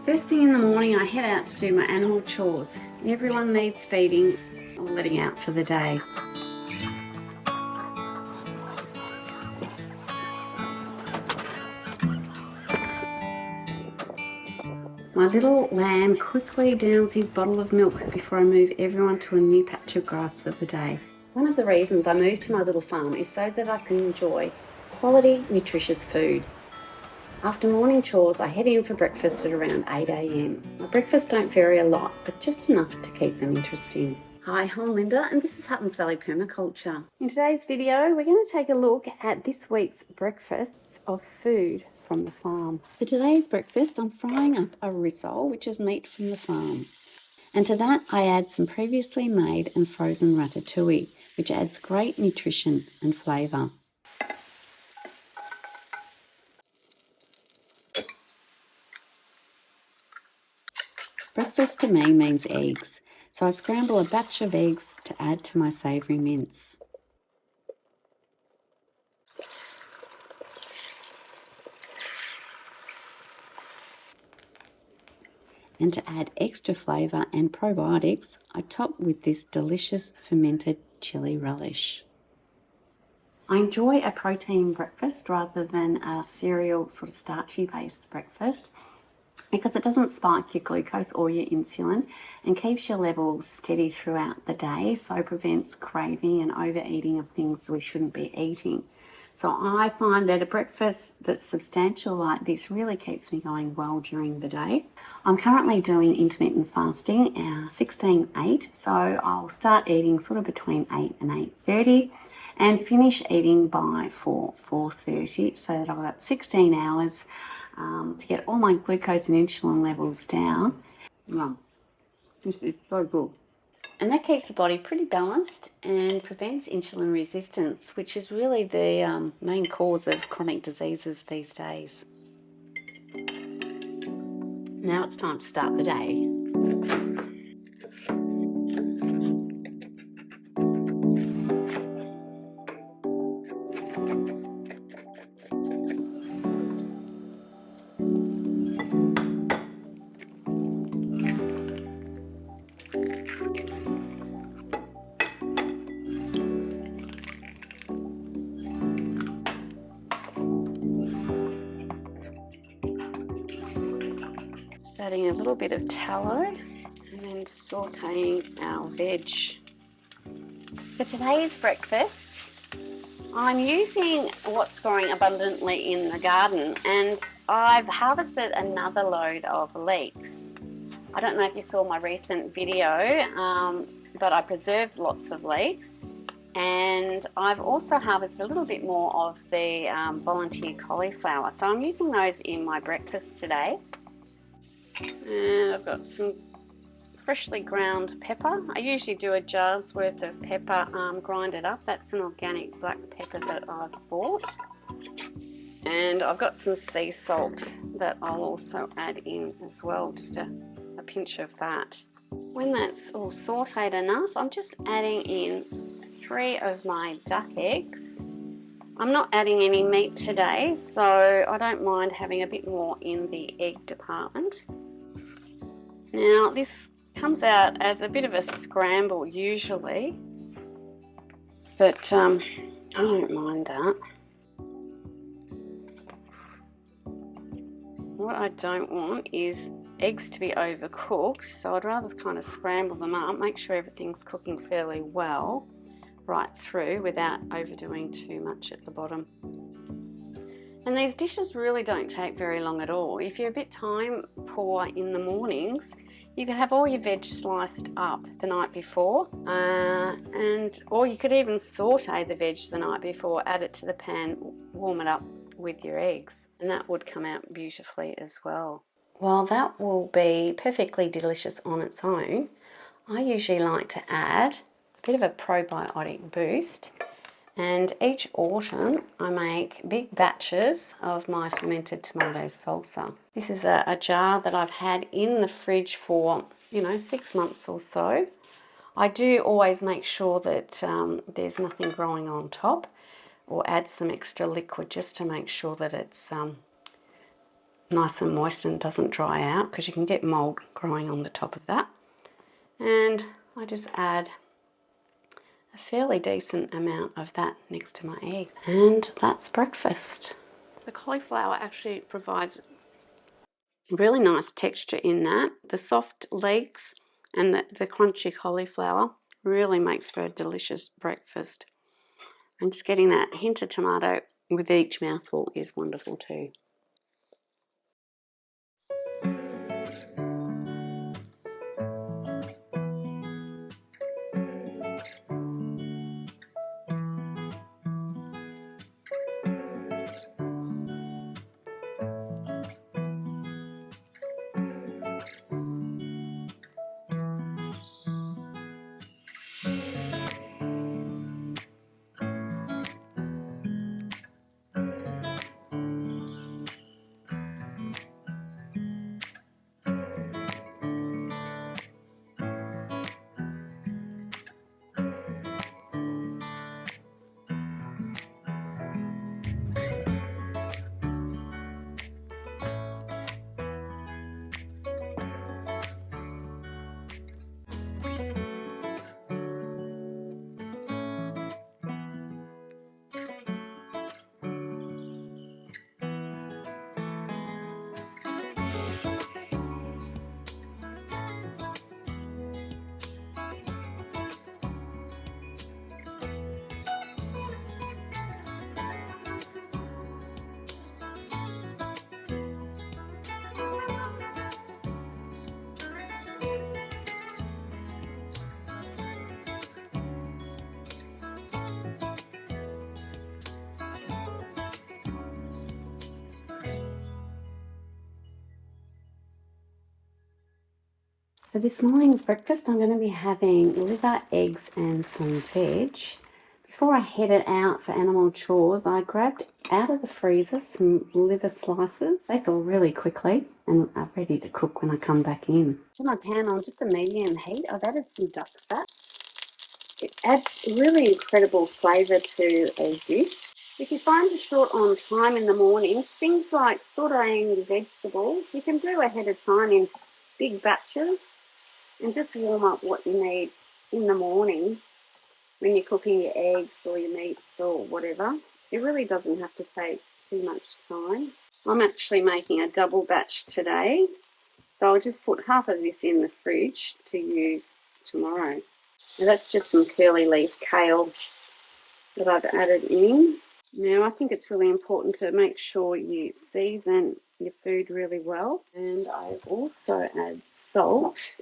First thing in the morning I head out to do my animal chores. Everyone needs feeding or letting out for the day. My little lamb quickly downs his bottle of milk before I move everyone to a new patch of grass for the day. One of the reasons I moved to my little farm is so that I can enjoy quality, nutritious food. After morning chores, I head in for breakfast at around 8 a.m. My breakfasts don't vary a lot, but just enough to keep them interesting. Hi, I'm Linda and this is Huttons Valley Permaculture. In today's video, we're going to take a look at this week's breakfasts of food from the farm. For today's breakfast, I'm frying up a rissole, which is meat from the farm. And to that, I add some previously made and frozen ratatouille, which adds great nutrition and flavour. Breakfast to me means eggs, so I scramble a batch of eggs to add to my savoury mince. And to add extra flavour and probiotics, I top with this delicious fermented chili relish. I enjoy a protein breakfast rather than a cereal sort of starchy based breakfast because it doesn't spike your glucose or your insulin and keeps your levels steady throughout the day, so prevents craving and overeating of things we shouldn't be eating. So I find that a breakfast that's substantial like this really keeps me going well during the day. I'm currently doing intermittent fasting, 16-8, so I'll start eating sort of between 8 and 8:30 and finish eating by 4:30, so that I've got 16 hours to get all my glucose and insulin levels down. Wow, this is so good. And that keeps the body pretty balanced and prevents insulin resistance, which is really the main cause of chronic diseases these days. Now it's time to start the day. Just adding a little bit of tallow and then sauteing our veg. For today's breakfast, I'm using what's growing abundantly in the garden, and I've harvested another load of leeks. I don't know if you saw my recent video, but I preserved lots of leeks, and I've also harvested a little bit more of the volunteer cauliflower. So I'm using those in my breakfast today. And I've got some freshly ground pepper. I usually do a jar's worth of pepper, grind it up. That's an organic black pepper that I've bought. And I've got some sea salt that I'll also add in as well, just a pinch of that. When that's all sauteed enough, I'm just adding in 3 of my duck eggs. I'm not adding any meat today, so I don't mind having a bit more in the egg department. Now this comes out as a bit of a scramble usually, but I don't mind that. What I don't want is eggs to be overcooked, so I'd rather kind of scramble them up, make sure everything's cooking fairly well right through without overdoing too much at the bottom. And these dishes really don't take very long at all. If you're a bit time poor in the mornings, you can have all your veg sliced up the night before, or you could even saute the veg the night before, add it to the pan, warm it up with your eggs, and that would come out beautifully as well. While that will be perfectly delicious on its own, I usually like to add a bit of a probiotic boost. And each autumn I make big batches of my fermented tomato salsa. This is a jar that I've had in the fridge for 6 months or so. I do always make sure that there's nothing growing on top, or add some extra liquid just to make sure that it's nice and moist and doesn't dry out, because you can get mould growing on the top of that. And I just add a fairly decent amount of that next to my egg. And that's breakfast. The cauliflower actually provides really nice texture in that. The soft legs and the crunchy cauliflower really makes for a delicious breakfast. And just getting that hint of tomato with each mouthful is wonderful too. For this morning's breakfast, I'm going to be having liver, eggs and some veg. Before I headed out for animal chores, I grabbed out of the freezer some liver slices. They thaw really quickly and are ready to cook when I come back in. To my pan on just a medium heat, I've added some duck fat. It adds really incredible flavour to a dish. If you find you're short on time in the morning, things like sautéing vegetables, you can do ahead of time in big batches and just warm up what you need in the morning when you're cooking your eggs or your meats or whatever. It really doesn't have to take too much time. I'm actually making a double batch today, so I'll just put half of this in the fridge to use tomorrow. Now that's just some curly leaf kale that I've added in. Now I think it's really important to make sure you season your food really well. And I also add salt.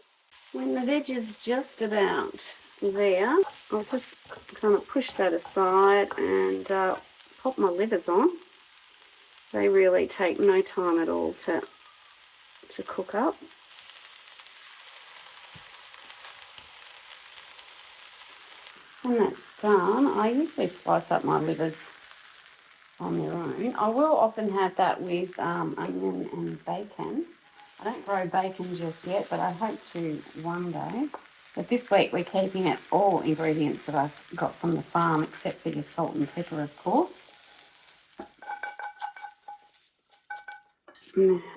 When the veg is just about there, I'll just kind of push that aside and pop my livers on. They really take no time at all to cook up. When that's done, I usually slice up my livers on their own. I will often have that with onion and bacon. I don't grow bacon just yet, but I hope to one day. But this week we're keeping it all ingredients that I've got from the farm, except for your salt and pepper, of course.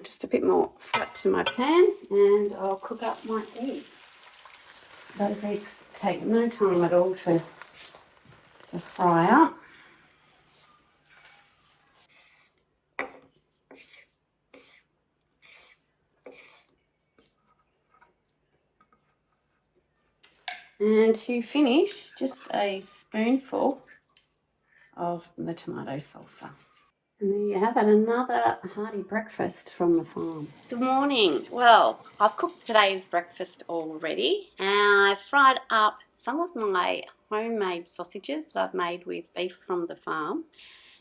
Just a bit more fat to my pan, and I'll cook up my eggs. Those eggs take no time at all to fry up. And to finish, just a spoonful of the tomato salsa. And there you have it, another hearty breakfast from the farm. Good morning. Well, I've cooked today's breakfast already, and I've fried up some of my homemade sausages that I've made with beef from the farm.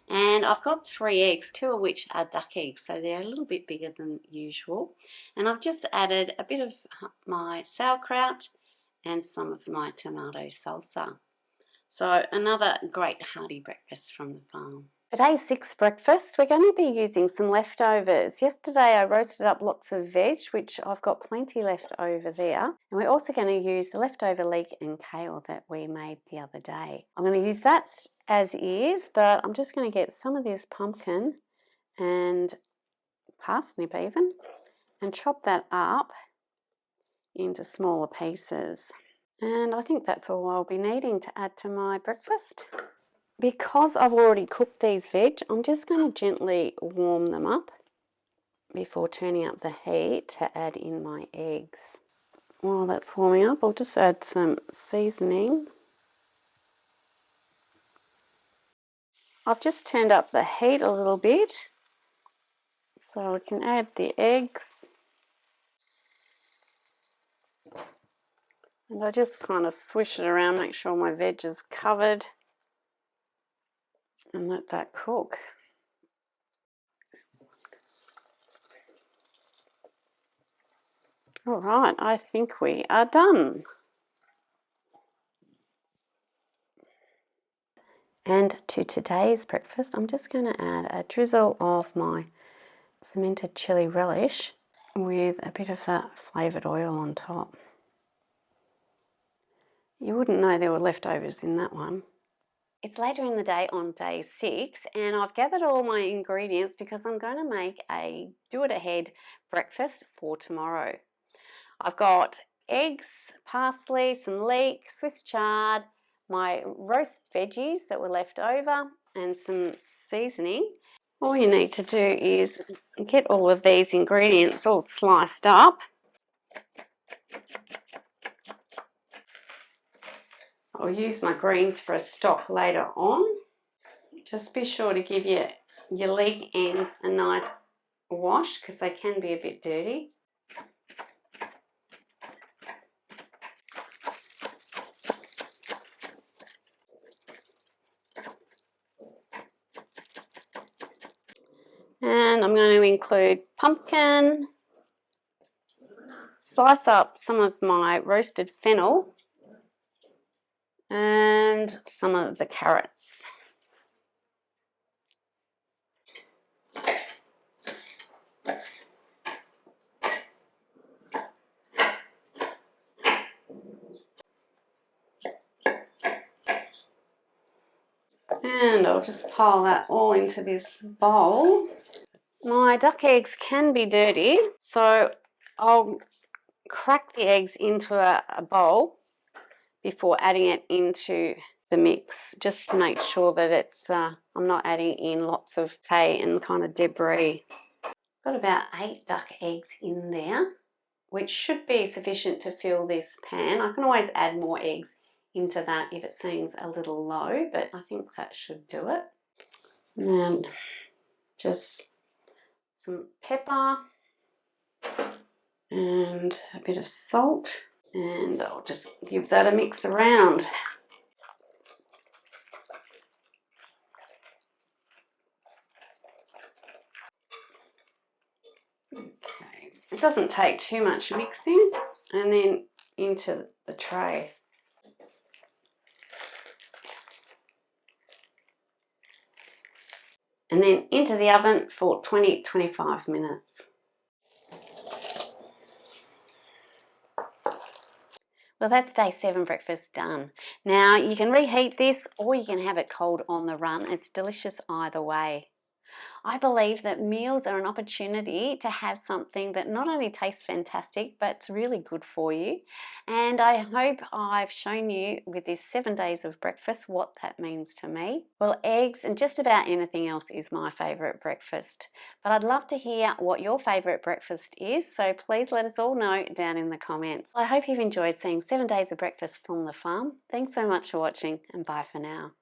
And I've got 3 eggs, 2 of which are duck eggs, so they're a little bit bigger than usual. And I've just added a bit of my sauerkraut and some of my tomato salsa. So another great hearty breakfast from the farm. Today's 6th breakfast, we're going to be using some leftovers. Yesterday I roasted up lots of veg, which I've got plenty left over there. And we're also going to use the leftover leek and kale that we made the other day. I'm going to use that as is, but I'm just going to get some of this pumpkin and parsnip even, and chop that up into smaller pieces. And I think that's all I'll be needing to add to my breakfast. Because I've already cooked these veg, I'm just going to gently warm them up before turning up the heat to add in my eggs. While that's warming up, I'll just add some seasoning. I've just turned up the heat a little bit so I can add the eggs. And I just kind of swish it around, make sure my veg is covered, and let that cook. All right, I think we are done. And to today's breakfast, I'm just going to add a drizzle of my fermented chili relish with a bit of that flavoured oil on top. You wouldn't know there were leftovers in that one. It's later in the day on day 6, and I've gathered all my ingredients because I'm going to make a do-it-ahead breakfast for tomorrow. I've got eggs, parsley, some leek, Swiss chard, my roast veggies that were left over, and some seasoning. All you need to do is get all of these ingredients all sliced up. I'll use my greens for a stock later on. Just be sure to give your leek ends a nice wash because they can be a bit dirty. And I'm going to include pumpkin, slice up some of my roasted fennel, and some of the carrots. And I'll just pile that all into this bowl. My duck eggs can be dirty, so I'll crack the eggs into a bowl before adding it into the mix, just to make sure that it's I'm not adding in lots of hay and kind of debris. Got about 8 duck eggs in there, which should be sufficient to fill this pan. I can always add more eggs into that if it seems a little low, but I think that should do it. And just some pepper and a bit of salt, and I'll just give that a mix around. Okay, it doesn't take too much mixing, and then into the tray. And then into the oven for 20-25 minutes. Well, that's day 7 breakfast done. Now you can reheat this or you can have it cold on the run. It's delicious either way. I believe that meals are an opportunity to have something that not only tastes fantastic, but it's really good for you. And I hope I've shown you with this 7 days of breakfast what that means to me. Well, eggs and just about anything else is my favourite breakfast. But I'd love to hear what your favourite breakfast is, so please let us all know down in the comments. I hope you've enjoyed seeing 7 days of breakfast from the farm. Thanks so much for watching, and bye for now.